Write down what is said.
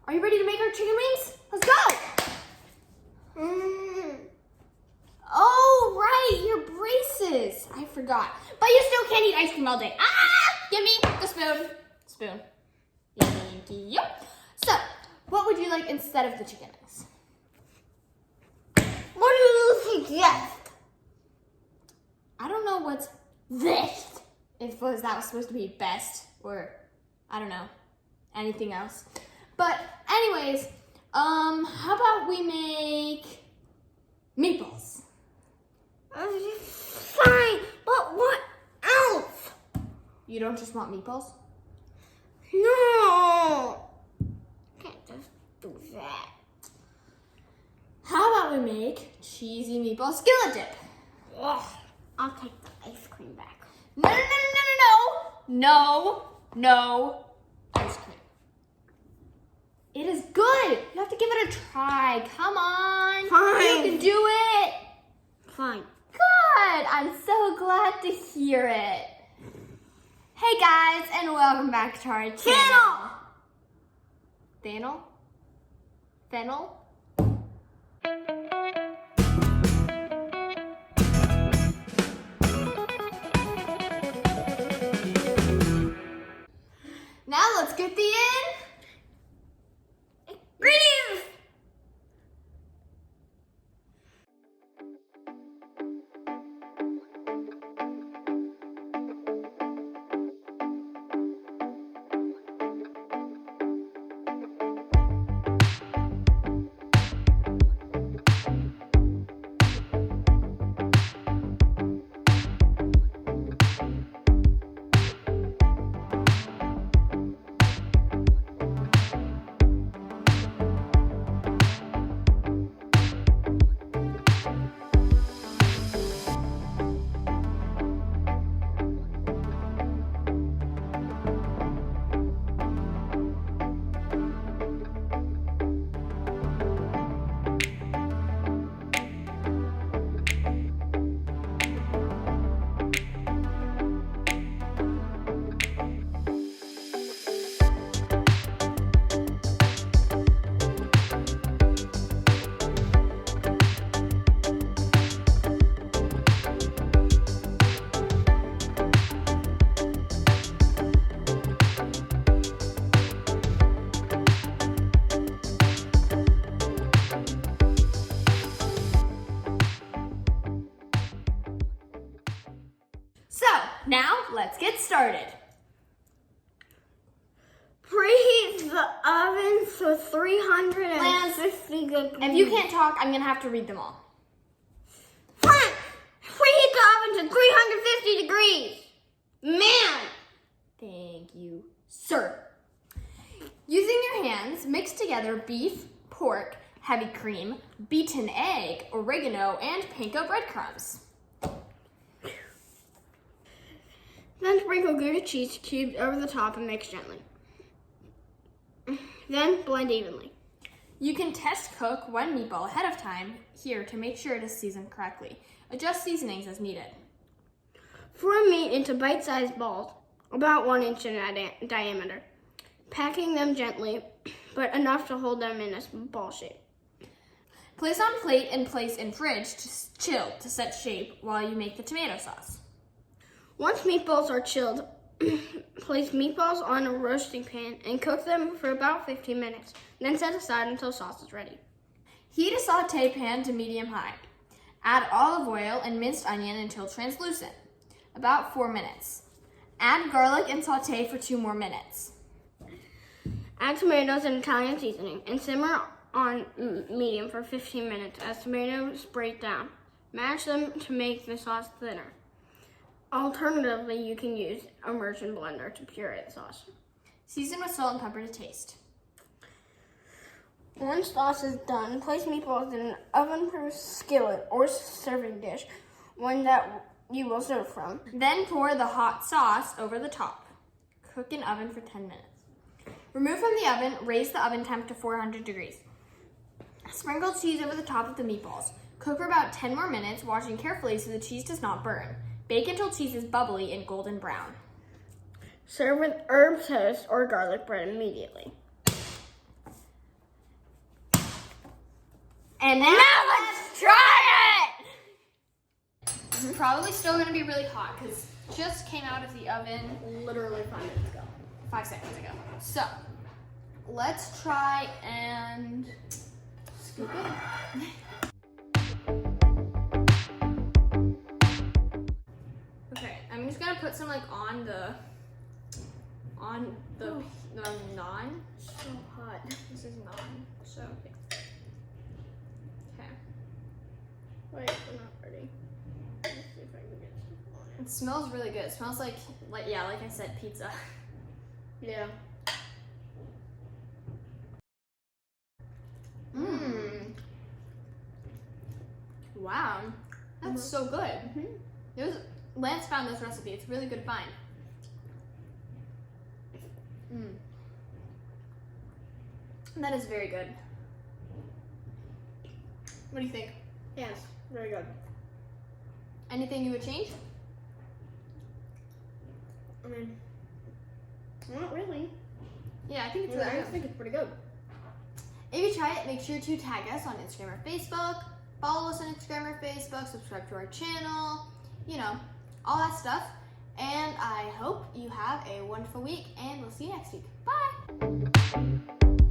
Are you ready to make our chicken wings? Let's go! Oh, right, your braces. I forgot. But you still can't eat ice cream all day. Ah! Give me the spoon. Spoon. Thank you. So, what would you like instead of the chicken wings? What do you suggest? I don't know what's this. If that was supposed to be best or, I don't know, anything else. But anyways, how about we make meatballs? Fine, but what else? You don't just want meatballs? No. Can't just do that. How about we make cheesy meatball skillet dip? Ugh, I'll take the ice cream back. No, no, no, no, no, no, no, no, ice cream. It is good. You have to give it a try. Come on. Fine. You can do it. Fine. Good. I'm so glad to hear it. Hey guys, and welcome back to our channel. Fennel? Fennel? Now let's get the ingredients. So, now let's get started. Preheat the oven to 350 degrees. If you can't talk, I'm gonna have to read them all. Fine. Preheat the oven to 350 degrees. Man. Thank you, sir. Using your hands, mix together beef, pork, heavy cream, beaten egg, oregano, and panko breadcrumbs. Then sprinkle Gouda cheese cubes over the top and mix gently. Then blend evenly. You can test cook one meatball ahead of time here to make sure it is seasoned correctly. Adjust seasonings as needed. Form meat into bite-sized balls, about 1 inch in diameter, packing them gently, but enough to hold them in a ball shape. Place on plate and place in fridge to chill to set shape while you make the tomato sauce. Once meatballs are chilled, place meatballs on a roasting pan and cook them for about 15 minutes. Then set aside until sauce is ready. Heat a saute pan to medium-high. Add olive oil and minced onion until translucent, about 4 minutes. Add garlic and saute for 2 more minutes. Add tomatoes and Italian seasoning and simmer on medium for 15 minutes as tomatoes break down. Mash them to make the sauce thinner. Alternatively, you can use a immersion blender to puree the sauce. Season with salt and pepper to taste. Once sauce is done, place meatballs in an oven-proof skillet or serving dish, one that you will serve from. Then pour the hot sauce over the top. Cook in oven for 10 minutes. Remove from the oven, raise the oven temp to 400 degrees. Sprinkle cheese over the top of the meatballs. Cook for about 10 more minutes, watching carefully so the cheese does not burn. Bake until cheese is bubbly and golden brown. Serve with herb toast or garlic bread immediately. And now let's try it! This is probably still gonna be really hot because it just came out of the oven Literally 5 minutes ago. 5 seconds ago. So let's try and scoop it. Okay, I'm just gonna put some like on the naan. So hot. This is naan. So okay. Wait, I'm not ready. Let's see if I can get some on It smells really good. It smells like yeah, like I said, pizza. it. Yeah. Mmm. Wow, that's so good. Lance found this recipe. It's a really good find. That is very good. What do you think? Yes, very good. Anything you would change? I mean, not really. Yeah, I think it's I really think it's pretty good. If you try it, make sure to tag us on Instagram or Facebook. Follow us on Instagram or Facebook. Subscribe to our channel. You know, all that stuff. And I hope you have a wonderful week, and we'll see you next week. Bye!